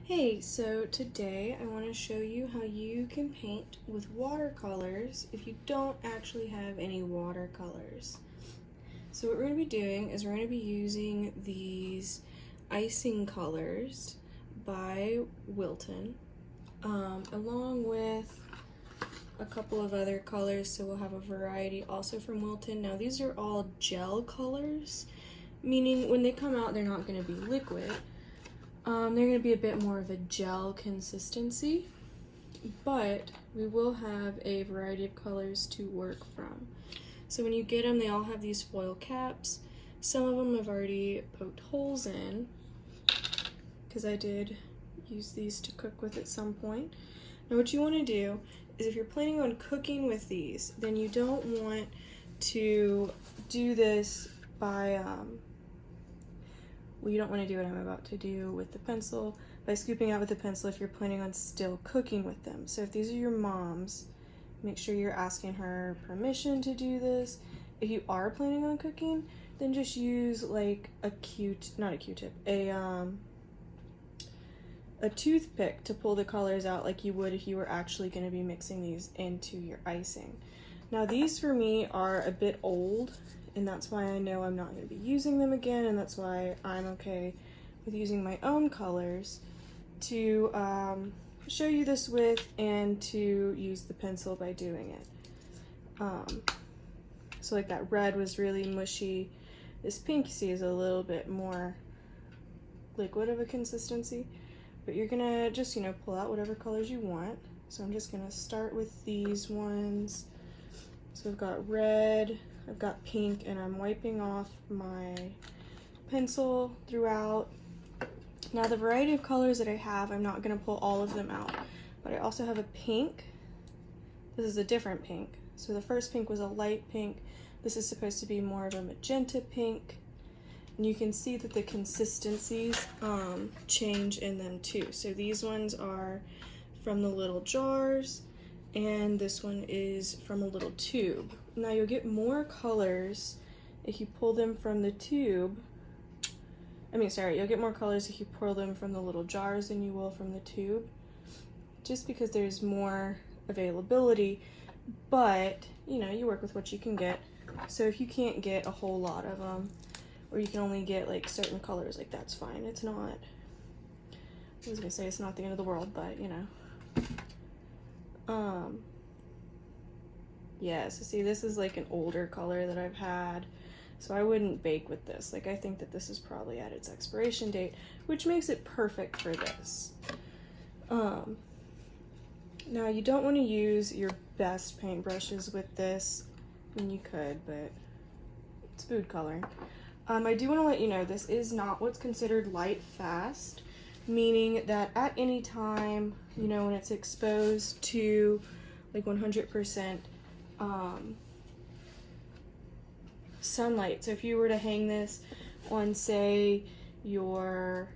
Hey, so today I want to show you how you can paint with watercolors if you don't actually have any watercolors. So what we're going to be doing is we're going to be using these Icing colors by Wilton, along with a couple of other colors, so we'll have a variety also from Wilton. Now these are all gel colors, meaning when they come out they're not going to be liquid. They're going to be a bit more of a gel consistency, but we will have a variety of colors to work from. So when you get them, they all have these foil caps. Some of them I've already poked holes in, because I did use these to cook with at some point. Now what you want to do is if you're planning on cooking with these, then you don't want to do this by you don't want to do what I'm about to do with the pencil by scooping out with the pencil if you're planning on still cooking with them. So if these are your mom's, make sure you're asking her permission to do this. If you are planning on cooking, then just use like a toothpick to pull the colors out like you would if you were actually going to be mixing these into your icing. Now these for me are a bit old, and that's why I know I'm not going to be using them again, and that's why I'm okay with using my own colors to show you this with and to use the pencil by doing it. So like that red was really mushy. This pink you see is a little bit more liquid of a consistency, but you're gonna just, pull out whatever colors you want. So I'm just gonna start with these ones. So I've got red, I've got pink, and I'm wiping off my pencil throughout. Now the variety of colors that I have, I'm not going to pull all of them out, but I also have a pink. This is a different pink. So the first pink was a light pink. This is supposed to be more of a magenta pink. And you can see that the consistencies change in them too. So these ones are from the little jars, and this one is from a little tube. Now you'll get more colors if you pull them from the tube. You'll get more colors if you pour them from the little jars than you will from the tube, just because there's more availability, but you work with what you can get. So if you can't get a whole lot of them, or you can only get like certain colors, like that's fine. It's not, I was gonna say it's not the end of the world, but yeah, so see, this is like an older color that I've had, so I wouldn't bake with this. Like, I think that this is probably at its expiration date, which makes it perfect for this. Now you don't want to use your best paintbrushes with this. I mean, you could, but it's food coloring. I do want to let you know this is not what's considered light fast, meaning that at any time, when it's exposed to like 100% sunlight. So if you were to hang this on, say, your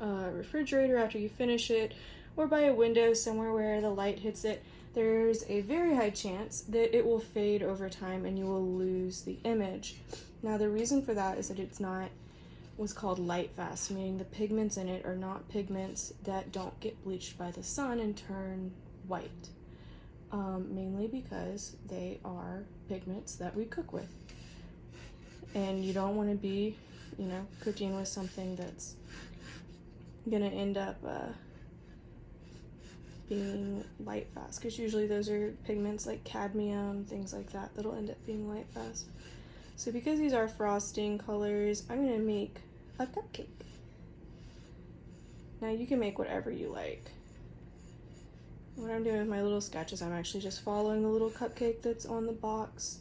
refrigerator after you finish it, or by a window somewhere where the light hits it, there's a very high chance that it will fade over time and you will lose the image. Now the reason for that is that it's not what's called light fast, meaning the pigments in it are not pigments that don't get bleached by the sun and turn white. Mainly because they are pigments that we cook with. And you don't want to be, cooking with something that's gonna end up being light fast, because usually those are pigments like cadmium, things like that, that'll end up being light fast. So because these are frosting colors, I'm gonna make a cupcake. Now you can make whatever you like. What I'm doing with my little sketches, I'm actually just following the little cupcake that's on the box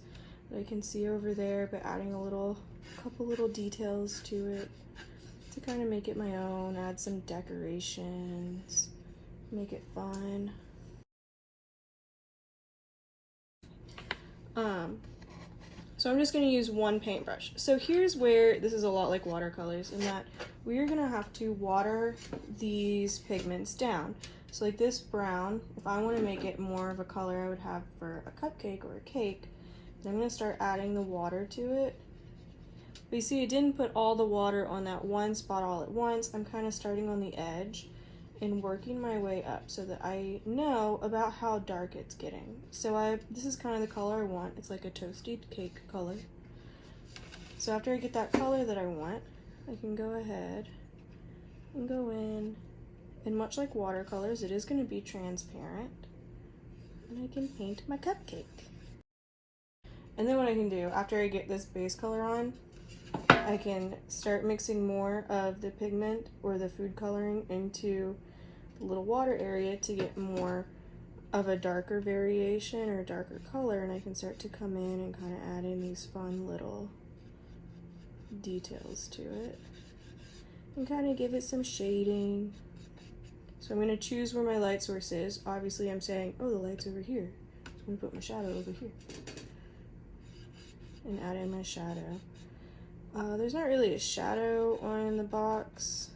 that I can see over there, but adding a couple little details to it to kind of make it my own, add some decorations, make it fun. So I'm just going to use one paintbrush. So here's where this is a lot like watercolors, in that we're going to have to water these pigments down. So like this brown, if I want to make it more of a color I would have for a cupcake or a cake, then I'm going to start adding the water to it. But you see, I didn't put all the water on that one spot all at once. I'm kind of starting on the edge and working my way up so that I know about how dark it's getting. So this is kind of the color I want. It's like a toasty cake color. So after I get that color that I want, I can go ahead and go in, and much like watercolors, it is going to be transparent, and I can paint my cupcake. And then what I can do, after I get this base color on, I can start mixing more of the pigment or the food coloring into the little water area to get more of a darker variation or darker color, and I can start to come in and kind of add in these fun little details to it and kind of give it some shading. So I'm going to choose where my light source is. Obviously I'm saying, oh, the light's over here. I'm going to put my shadow over here and add in my shadow. There's not really a shadow on the box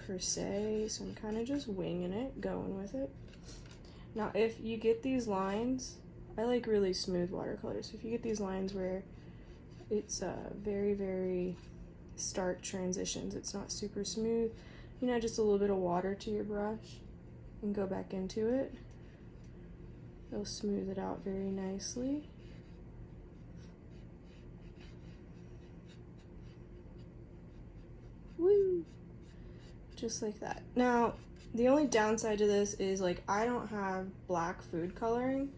per se, so I'm kind of just winging it, going with it. Now if you get these lines, I like really smooth watercolors. So if you get these lines where it's very, very stark transitions, it's not super smooth, you know, just a little bit of water to your brush and go back into it. It'll smooth it out very nicely. Woo! Just like that. Now, the only downside to this is, like, I don't have black food coloring,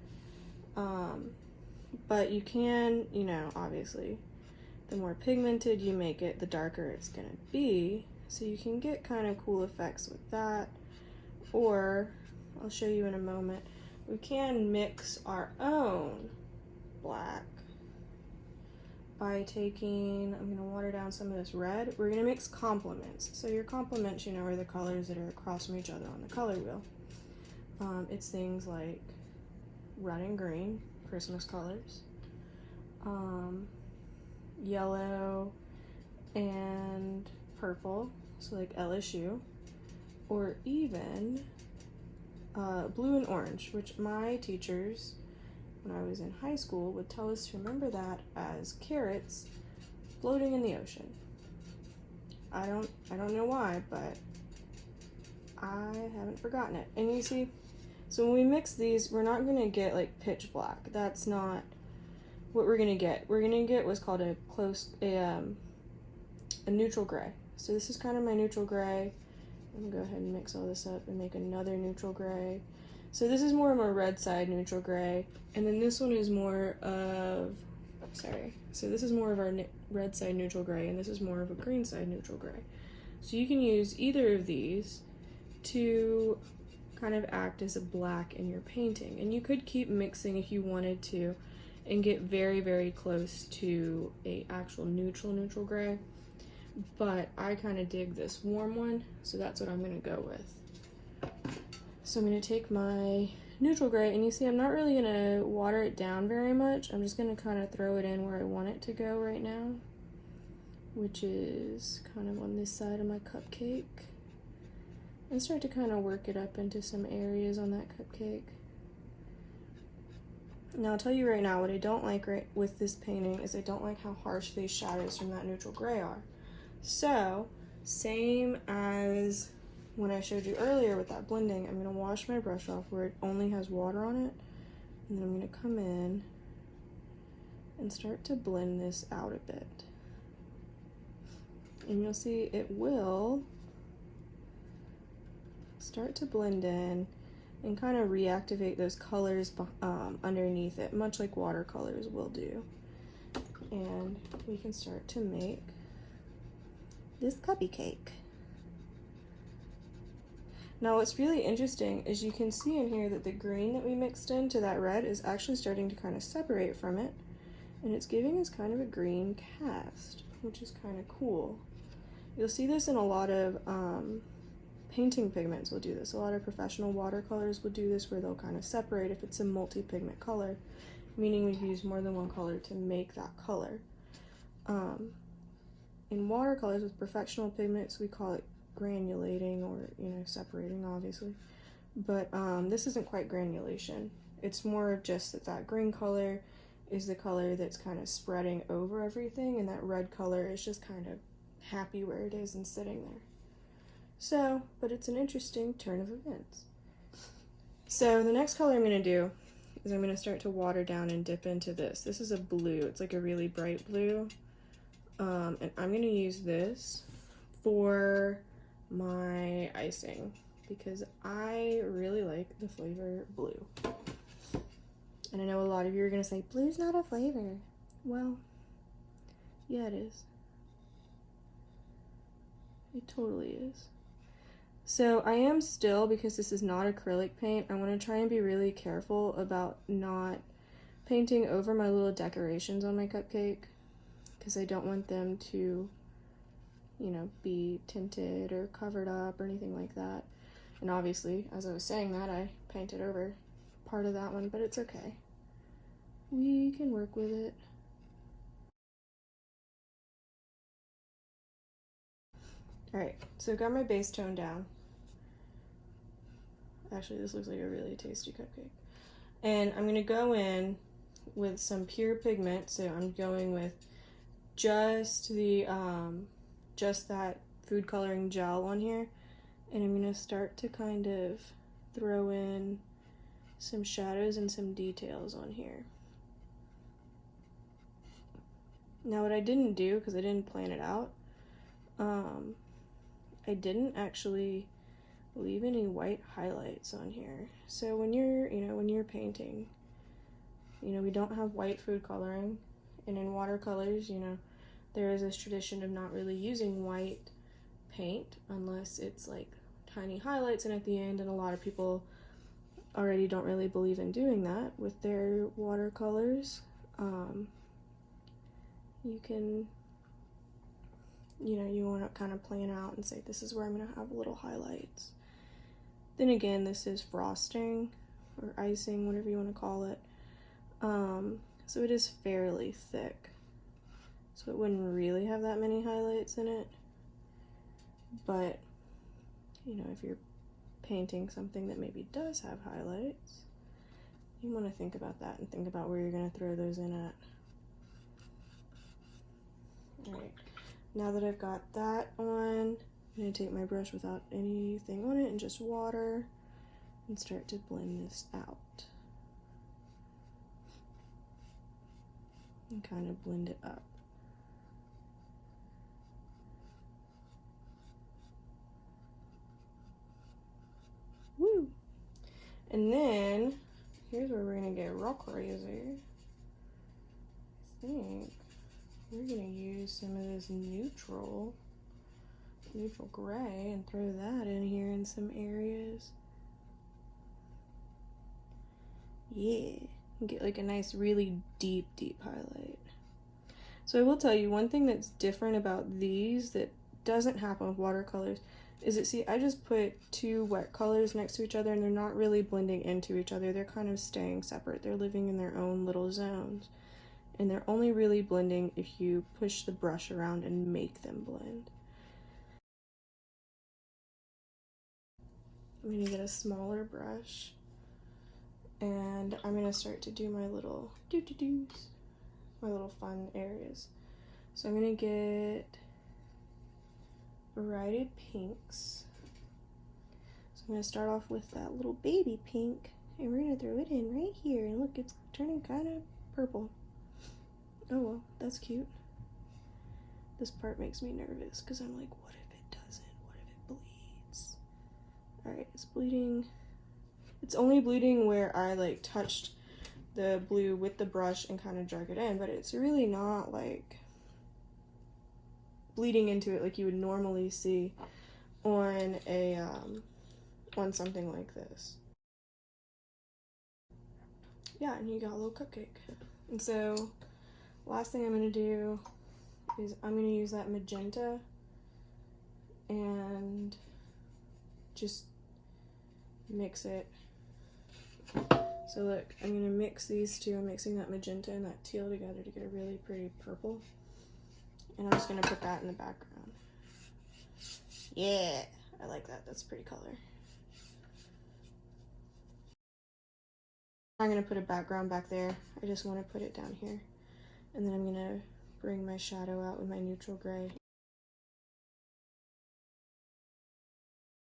but you can, you know, obviously, the more pigmented you make it, the darker it's gonna be. So you can get kind of cool effects with that. Or, I'll show you in a moment, we can mix our own black by taking, I'm gonna water down some of this red. We're gonna mix complements. So your complements, you know, are the colors that are across from each other on the color wheel. It's things like red and green, Christmas colors, yellow and purple, so like LSU, or even blue and orange, which my teachers, when I was in high school, would tell us to remember that as carrots floating in the ocean. I don't know why, but I haven't forgotten it. And you see, so when we mix these, we're not gonna get like pitch black. That's not what we're gonna get. We're gonna get what's called a neutral gray. So this is kind of my neutral gray. I'm gonna go ahead and mix all this up and make another neutral gray. So this is more of a red side neutral gray, and then this one is more of, so this is more of our red side neutral gray, and this is more of a green side neutral gray. So you can use either of these to kind of act as a black in your painting, and you could keep mixing if you wanted to and get very, very close to a actual neutral gray, but I kind of dig this warm one, so that's what I'm gonna go with. So I'm going to take my neutral gray, and you see I'm not really going to water it down very much. I'm just going to kind of throw it in where I want it to go right now, which is kind of on this side of my cupcake, and start to kind of work it up into some areas on that cupcake. Now I'll tell you right now, what I don't like with this painting is I don't like how harsh these shadows from that neutral gray are. So, same as when I showed you earlier with that blending, I'm going to wash my brush off where it only has water on it, and then I'm going to come in and start to blend this out a bit. And you'll see it will start to blend in and kind of reactivate those colors underneath it, much like watercolors will do. And we can start to make this cupcake. Now what's really interesting is you can see in here that the green that we mixed into that red is actually starting to kind of separate from it, and it's giving us kind of a green cast, which is kind of cool. You'll see this in a lot of painting pigments will do this. A lot of professional watercolors will do this, where they'll kind of separate if it's a multi-pigment color, meaning we've used more than one color to make that color. In watercolors with professional pigments, we call it granulating, or, you know, separating, obviously, but this isn't quite granulation. It's more of just that green color is the color that's kind of spreading over everything, and that red color is just kind of happy where it is and sitting there. So, but it's an interesting turn of events. So the next color I'm going to do is I'm going to start to water down and dip into this. This is a blue. It's like a really bright blue. And I'm going to use this for my icing because I really like the flavor blue. And I know a lot of you are going to say, blue's not a flavor. Well, yeah, it is. It totally is. So I am still, because this is not acrylic paint, I want to try and be really careful about not painting over my little decorations on my cupcake, because I don't want them to, you know, be tinted or covered up or anything like that. And obviously, as I was saying that, I painted over part of that one, but it's okay. We can work with it. Alright, so I've got my base tone down. Actually, this looks like a really tasty cupcake. And I'm going to go in with some pure pigment, so I'm going with just the, just that food coloring gel on here. And I'm going to start to kind of throw in some shadows and some details on here. Now what I didn't do, because I didn't plan it out, I didn't actually leave any white highlights on here. So when you're painting, we don't have white food coloring, and in watercolors, there is this tradition of not really using white paint unless it's like tiny highlights and at the end, and a lot of people already don't really believe in doing that with their watercolors. You can, you want to kind of plan out and say, this is where I'm going to have little highlights. Then again, this is frosting or icing, whatever you want to call it. So it is fairly thick. So it wouldn't really have that many highlights in it. But, if you're painting something that maybe does have highlights, you want to think about that and think about where you're going to throw those in at. Alright, now that I've got that on, I'm going to take my brush without anything on it and just water and start to blend this out. And kind of blend it up. Woo! And then, here's where we're going to get real crazy. I think we're going to use some of this neutral gray and throw that in here in some areas. Yeah, and get like a nice really deep highlight. So I will tell you one thing that's different about these that doesn't happen with watercolors is that, see, I just put two wet colors next to each other and they're not really blending into each other. They're kind of staying separate. They're living in their own little zones. And they're only really blending if you push the brush around and make them blend. I'm going to get a smaller brush and I'm going to start to do my little doo-doo-doos, my little fun areas. So I'm going to get a variety of pinks. So I'm going to start off with that little baby pink and we're going to throw it in right here, and look, it's turning kind of purple. Oh well, that's cute. This part makes me nervous because I'm like, what if it doesn't? What if it bleeds? Alright, it's bleeding. It's only bleeding where I like touched the blue with the brush and kind of drug it in, but it's really not like bleeding into it like you would normally see on a on something like this. Yeah, and you got a little cupcake. And so last thing I'm going to do is I'm going to use that magenta and just mix it. So look, I'm going to mix these two. I'm mixing that magenta and that teal together to get a really pretty purple. And I'm just going to put that in the background. Yeah, I like that. That's a pretty color. I'm going to put a background back there. I just want to put it down here. And then I'm going to bring my shadow out with my neutral gray.